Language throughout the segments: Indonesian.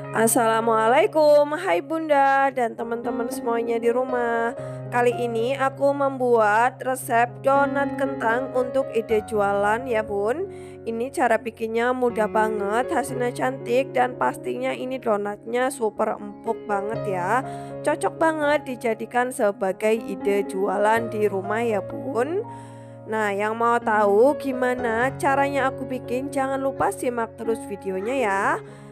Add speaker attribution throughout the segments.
Speaker 1: Assalamualaikum, hai Bunda dan teman-teman semuanya di rumah. Kali ini aku membuat resep donat kentang untuk ide jualan ya Bun. Ini cara bikinnya mudah banget, hasilnya cantik dan pastinya ini donatnya super empuk banget ya. Cocok banget dijadikan sebagai ide jualan di rumah ya Bun. Nah, yang mau tahu gimana caranya aku bikin, jangan lupa simak terus videonya ya.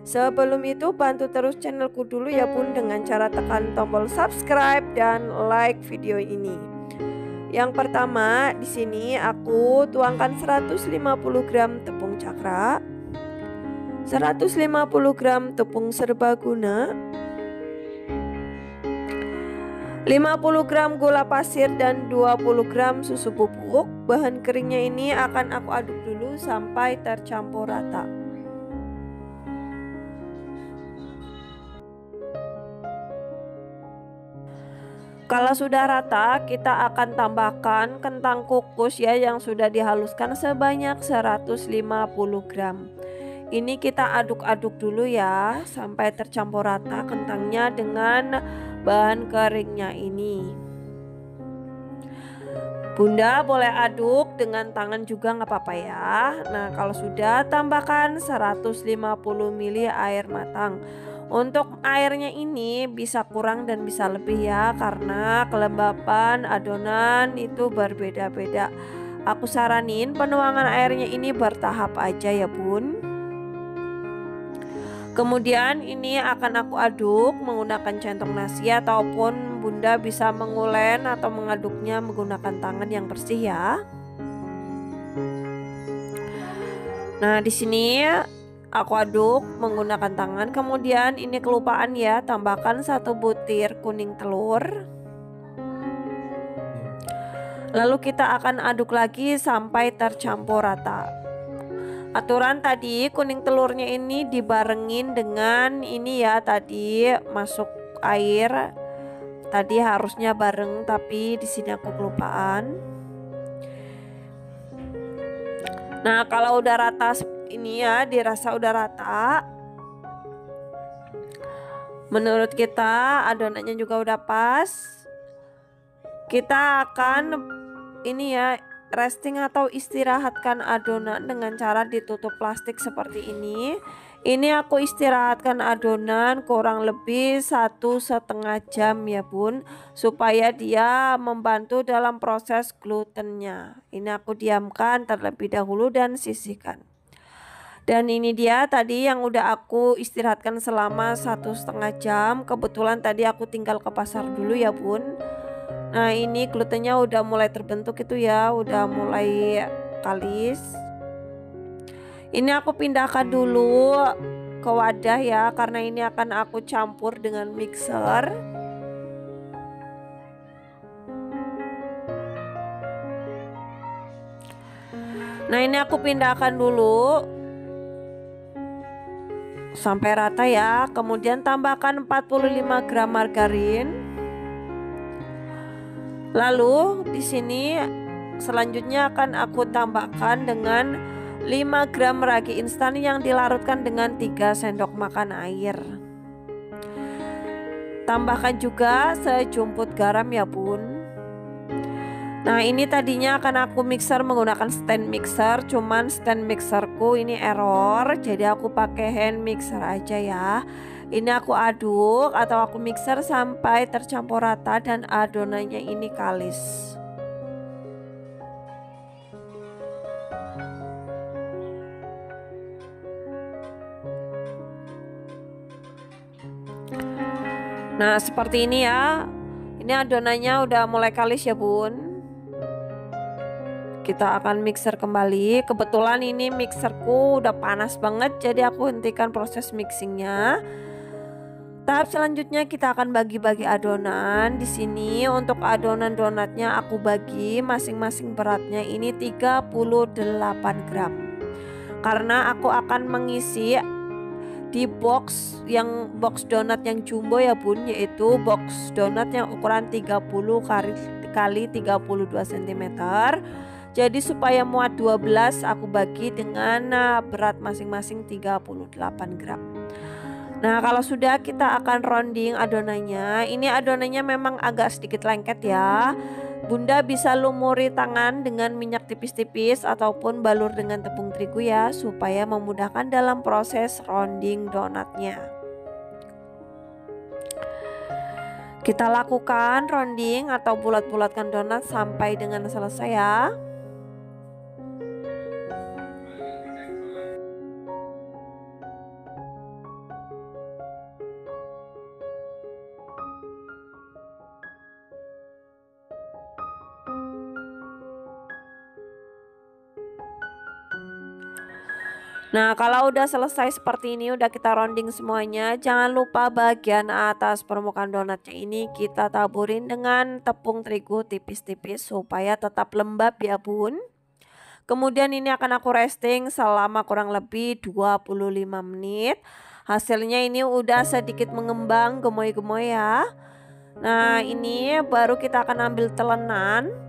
Speaker 1: Sebelum itu bantu terus channelku dulu ya Bun dengan cara tekan tombol subscribe dan like video ini. Yang pertama, di sini aku tuangkan 150 gram tepung cakra, 150 gram tepung serbaguna, 50 gram gula pasir dan 20 gram susu bubuk. Bahan keringnya ini akan aku aduk dulu sampai tercampur rata. Kalau sudah rata, kita akan tambahkan kentang kukus ya yang sudah dihaluskan sebanyak 150 gram. Ini kita aduk-aduk dulu ya sampai tercampur rata kentangnya dengan bahan keringnya ini. Bunda boleh aduk dengan tangan juga nggak apa-apa ya. Nah, kalau sudah tambahkan 150 ml air matang. Untuk airnya ini bisa kurang dan bisa lebih ya, karena kelembapan adonan itu berbeda-beda. Aku saranin penuangan airnya ini bertahap aja ya Bun. Kemudian ini akan aku aduk menggunakan centong nasi ataupun Bunda bisa mengulen atau mengaduknya menggunakan tangan yang bersih ya. Nah, di sini aku aduk menggunakan tangan. Kemudian ini kelupaan ya, tambahkan 1 butir kuning telur. Lalu kita akan aduk lagi sampai tercampur rata. Aturan tadi kuning telurnya ini dibarengin dengan ini ya, tadi masuk air. Tadi harusnya bareng tapi di sini aku kelupaan. Nah, kalau udah rata ini ya, dirasa udah rata. Menurut kita adonannya juga udah pas. Kita akan ini ya, resting atau istirahatkan adonan dengan cara ditutup plastik seperti ini. Ini aku istirahatkan adonan kurang lebih 1,5 jam ya Bun, supaya dia membantu dalam proses glutennya. Ini aku diamkan terlebih dahulu dan sisihkan. Dan ini dia tadi yang udah aku istirahatkan selama 1,5 jam. Kebetulan tadi aku tinggal ke pasar dulu ya Bun. Nah, ini glutennya udah mulai terbentuk itu ya, udah mulai kalis. Ini aku pindahkan dulu ke wadah ya, karena ini akan aku campur dengan mixer. Nah, ini aku pindahkan dulu sampai rata ya. Kemudian tambahkan 45 gram margarin. Lalu di sini selanjutnya akan aku tambahkan dengan 5 gram ragi instan yang dilarutkan dengan 3 sendok makan air. Tambahkan juga sejumput garam ya Bun. Nah, ini tadinya akan aku mixer menggunakan stand mixer, cuman stand mixerku ini error, jadi aku pakai hand mixer aja ya. Ini aku aduk atau aku mixer sampai tercampur rata dan adonannya ini kalis. Nah, seperti ini ya. Ini adonannya udah mulai kalis ya Bun. Kita akan mixer kembali. Kebetulan ini mixerku udah panas banget, jadi aku hentikan proses mixingnya. Tahap selanjutnya kita akan bagi-bagi adonan. Di sini untuk adonan donatnya aku bagi masing-masing beratnya ini 38 gram. Karena aku akan mengisi di box donat yang jumbo ya Bun, yaitu box donat yang ukuran 30 kali 32 cm. Jadi supaya muat 12 aku bagi dengan berat masing-masing 38 gram. Nah, kalau sudah kita akan rounding adonannya. Ini adonannya memang agak sedikit lengket ya. Bunda bisa lumuri tangan dengan minyak tipis-tipis ataupun balur dengan tepung terigu ya, supaya memudahkan dalam proses rounding donatnya. Kita lakukan rounding atau bulat-bulatkan donat sampai dengan selesai ya. Nah, kalau udah selesai seperti ini, udah kita rounding semuanya, jangan lupa bagian atas permukaan donatnya ini kita taburin dengan tepung terigu tipis-tipis supaya tetap lembab ya bun. Kemudian ini akan aku resting selama kurang lebih 25 menit. Hasilnya ini udah sedikit mengembang, gemoy-gemoy ya. Nah, ini baru kita akan ambil telenan.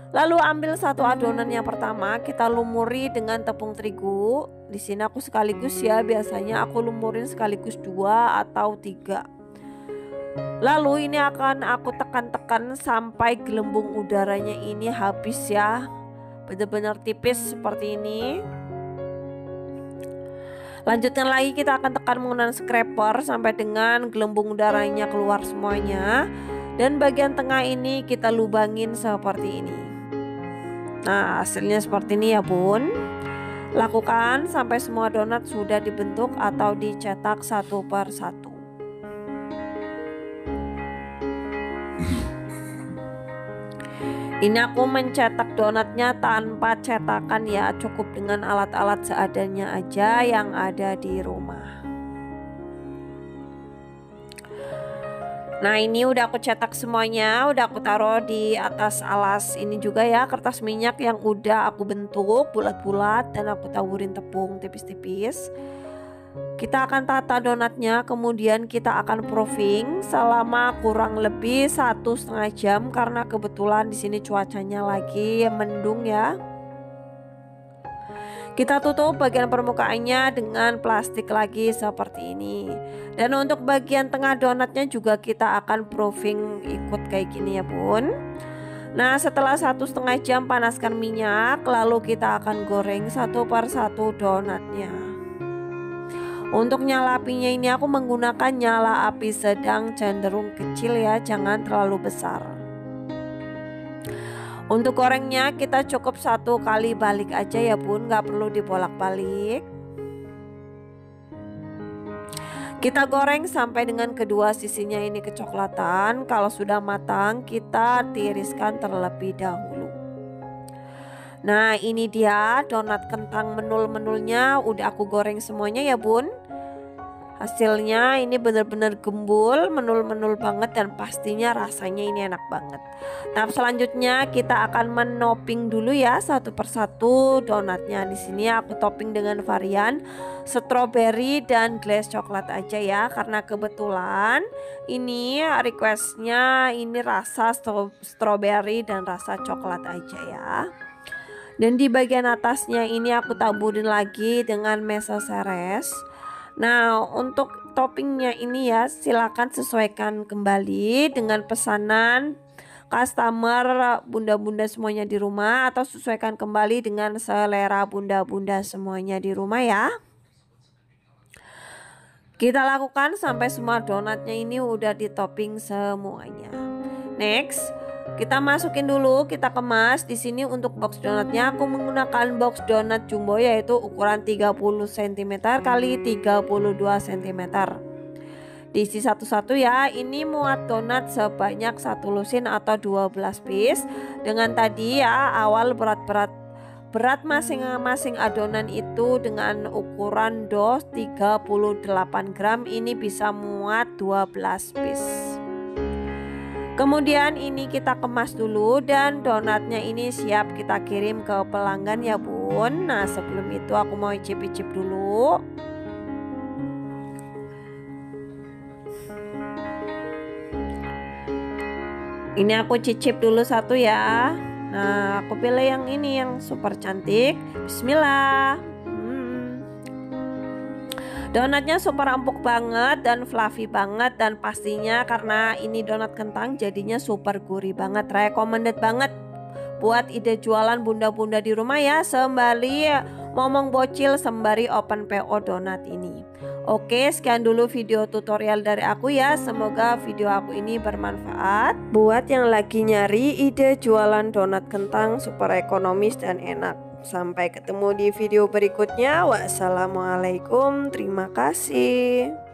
Speaker 1: Lalu ambil satu adonan yang pertama, kita lumuri dengan tepung terigu. Di sini aku sekaligus ya, biasanya aku lumurin sekaligus 2 atau 3. Lalu ini akan aku tekan-tekan sampai gelembung udaranya ini habis ya. Benar-benar tipis seperti ini. Lanjutkan lagi, kita akan tekan menggunakan scraper sampai dengan gelembung udaranya keluar semuanya. Dan bagian tengah ini kita lubangin seperti ini. Nah, hasilnya seperti ini ya bun. Lakukan sampai semua donat sudah dibentuk atau dicetak satu per satu. Ini aku mencetak donatnya tanpa cetakan ya, cukup dengan alat-alat seadanya aja yang ada di rumah. Nah, ini udah aku cetak semuanya, udah aku taruh di atas alas ini juga ya, kertas minyak yang udah aku bentuk bulat-bulat dan aku taburin tepung tipis-tipis. Kita akan tata donatnya, kemudian kita akan proofing selama kurang lebih 1,5 jam karena kebetulan di sini cuacanya lagi mendung ya. Kita tutup bagian permukaannya dengan plastik lagi seperti ini. Dan untuk bagian tengah donatnya juga kita akan proofing ikut kayak gini ya bun. Nah, setelah 1,5 jam panaskan minyak, lalu kita akan goreng satu per satu donatnya. Untuk nyala apinya ini aku menggunakan nyala api sedang cenderung kecil ya, jangan terlalu besar. Untuk gorengnya kita cukup 1 kali balik aja ya bun, nggak perlu dibolak-balik. Kita goreng sampai dengan kedua sisinya ini kecoklatan. Kalau sudah matang kita tiriskan terlebih dahulu. Nah, ini dia donat kentang menul-menulnya, udah aku goreng semuanya ya bun. Hasilnya ini benar-benar gembul, menul-menul banget dan pastinya rasanya ini enak banget. Tahap selanjutnya kita akan menoping dulu ya satu persatu donatnya. Di sini aku topping dengan varian strawberry dan glaze coklat aja ya, karena kebetulan ini requestnya ini rasa strawberry dan rasa coklat aja ya. Dan di bagian atasnya ini aku taburin lagi dengan mesa seres. Nah, untuk toppingnya ini ya silakan sesuaikan kembali dengan pesanan customer bunda-bunda semuanya di rumah, atau sesuaikan kembali dengan selera bunda-bunda semuanya di rumah ya. Kita lakukan sampai semua donatnya ini udah di topping semuanya. Next, kita masukin dulu, kita kemas. Di sini untuk box donatnya aku menggunakan box donat jumbo yaitu ukuran 30 cm kali 32 cm. Diisi satu-satu ya. Ini muat donat sebanyak 1 lusin atau 12 piece. Dengan tadi ya awal berat masing-masing adonan itu dengan ukuran dos 38 gram, ini bisa muat 12 piece. Kemudian ini kita kemas dulu dan donatnya ini siap kita kirim ke pelanggan ya bun. Nah, sebelum itu aku mau icip-icip dulu. Ini aku cicip dulu satu ya. Nah, aku pilih yang ini yang super cantik. Bismillah. Donatnya super empuk banget dan fluffy banget, dan pastinya karena ini donat kentang jadinya super gurih banget. Recommended banget buat ide jualan bunda-bunda di rumah ya, sembari momong bocil sembari open PO donat ini. Oke, sekian dulu video tutorial dari aku ya. Semoga video aku ini bermanfaat buat yang lagi nyari ide jualan donat kentang super ekonomis dan enak. Sampai ketemu di video berikutnya. Wassalamualaikum, terima kasih.